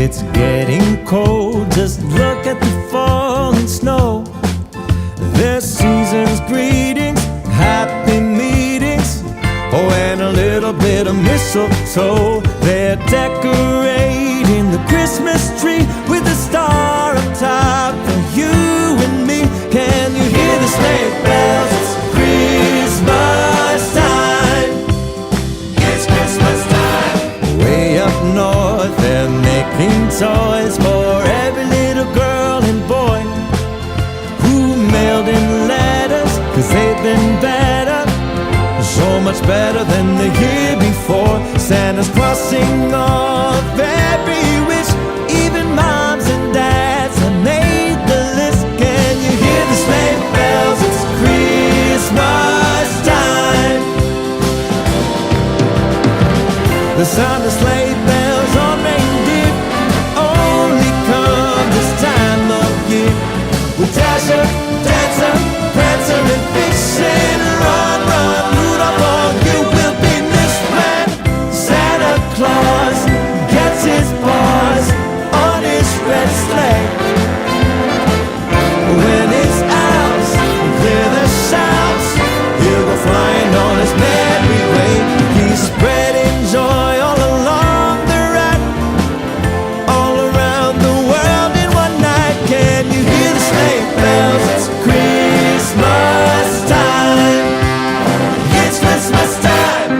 It's getting cold, just look at the falling snow. their season's greetings, happy meetings, oh, and a little bit of mistletoe. They're decorating the Christmas tree with a star up top for you and me. Can you hear the sleigh bells? It's Christmas time. It's Christmas time. Way up north, they're making toys for every little girl and boy who mailed in letters, 'cause they've been better, so much better than the year before. Santa's crossing off every wish, even moms and dads have made the list. Can you hear the sleigh bells? It's Christmas time. The sound of sleigh bells on reindeer only come this time of year. With Dasher, Dancer, Prancer, and Vixen, run, run, Rudolph, all you will be missed when Santa Claus gets his paws on his red sleigh. When his elves clear the shouts, he'll go flying on his merry way. He's spreading joy all along the route, all around the world in one night. Can you hear the sleigh bells? It's Christmas time. It's Christmas time.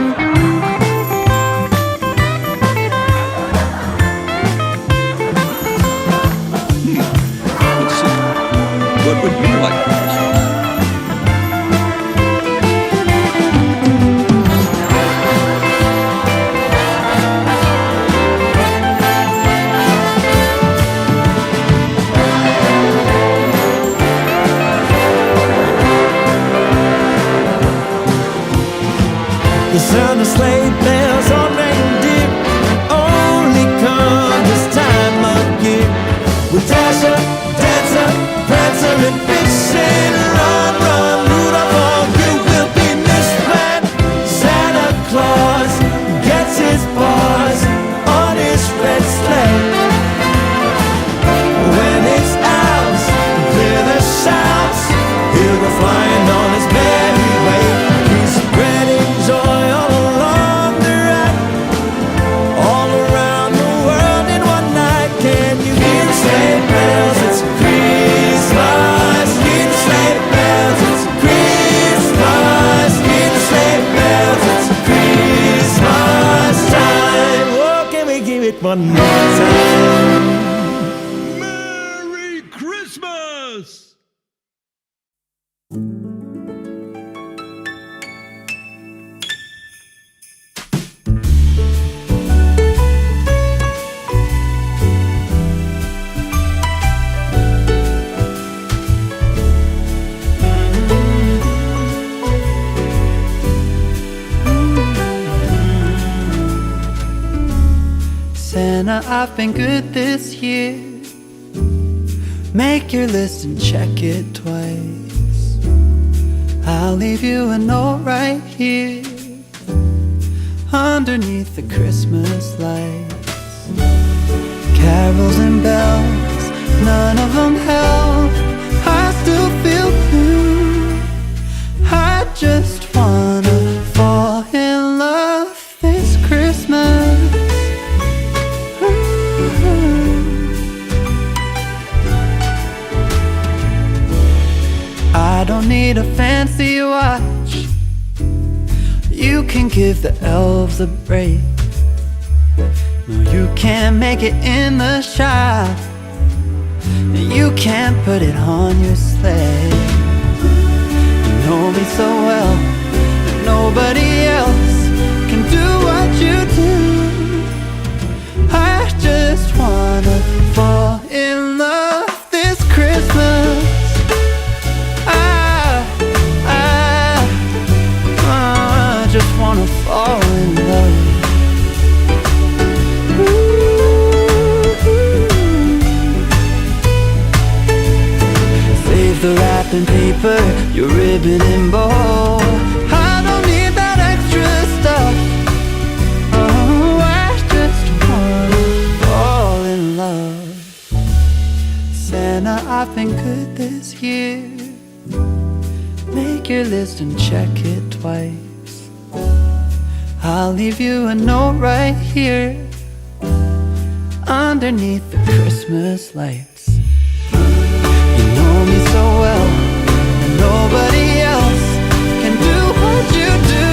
What would you like? The sound of sleigh bells on reindeer only come this time of year. With Dasher, Dancer, Prancer, and Vixen, run, run, Rudolph, all you will be missed when Santa Claus gets his paws on his red sleigh. When his elves clear the shouts, he'll go flying on his merry way. He's spreading joy all along the route, all around the world in one night. Can you hear the sleigh bells? It's Christmas. Hear the sleigh bells. It's Christmas. Hear the sleigh bells. It's Christmas time. Oh, can we give it one more time? Merry Christmas! Santa, I've been good this year. Make your list and check it twice. I'll leave you a note right here underneath the Christmas lights. Carols and bells, none of them help. I still feel blue. I just wanna fall in love this Christmas. I don't need a fancy watch. You can give the elves a break. No, you can't make it in the shop, and you can't put it on your sleigh. You know me so well that nobody else can do what you do. I just wanna fall in love this Christmas. I just wanna fall in love. Save the wrapping paper, your ribbon and bow. I don't need that extra stuff. Oh, I just wanna fall in love. Santa, I've been good this year. Make your list and check it twice. I'll leave you a note right here underneath the Christmas lights. You know me so well, and nobody else can do what you do.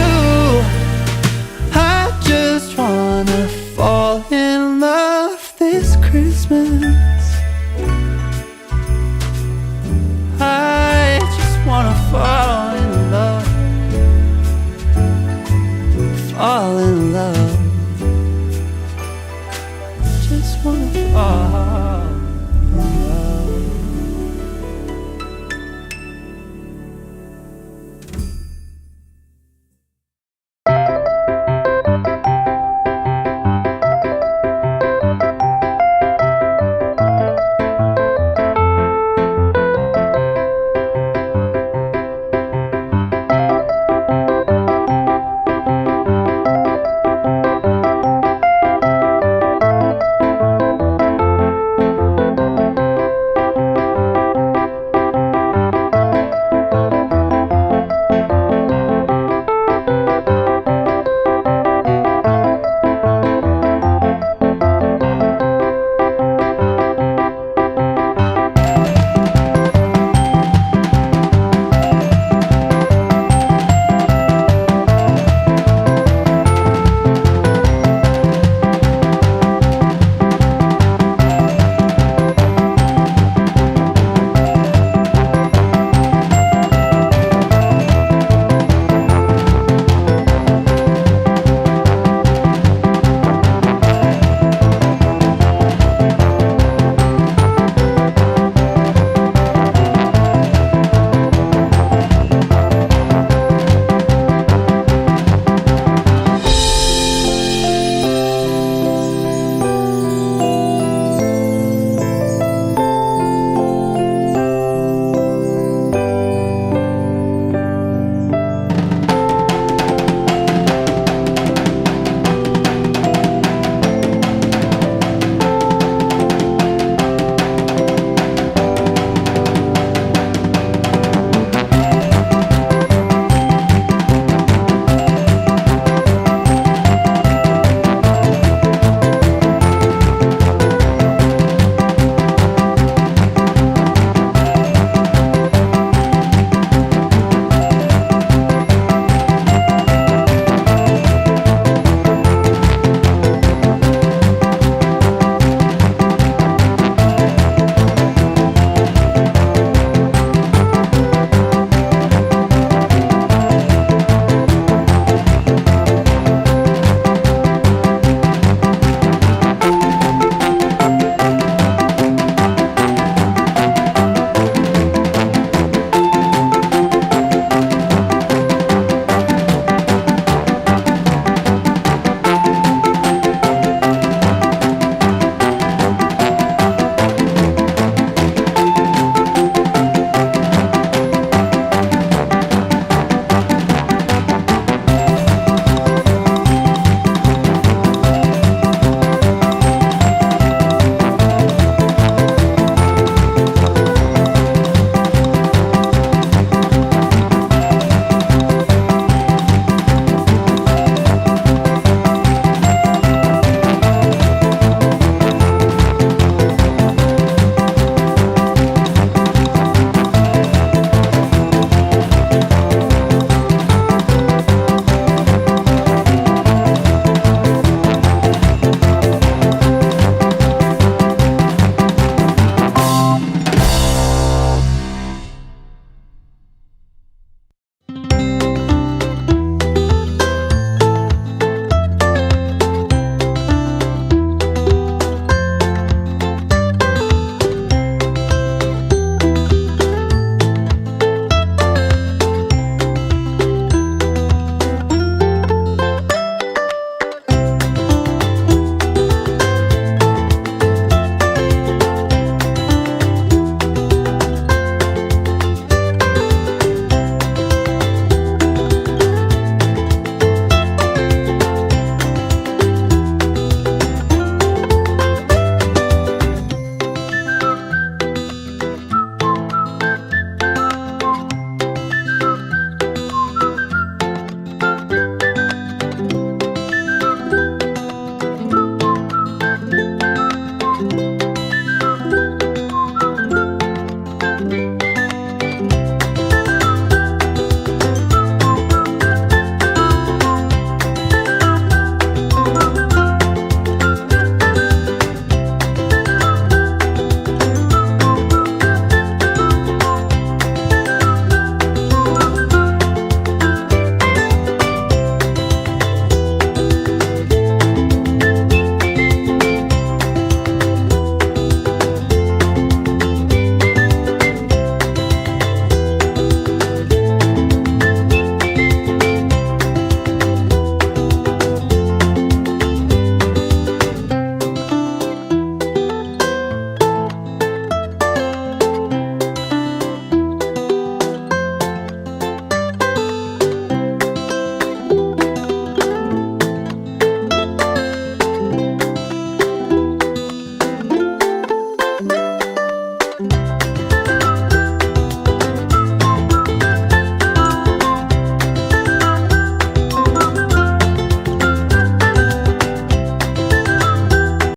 I just wanna fall in love this Christmas.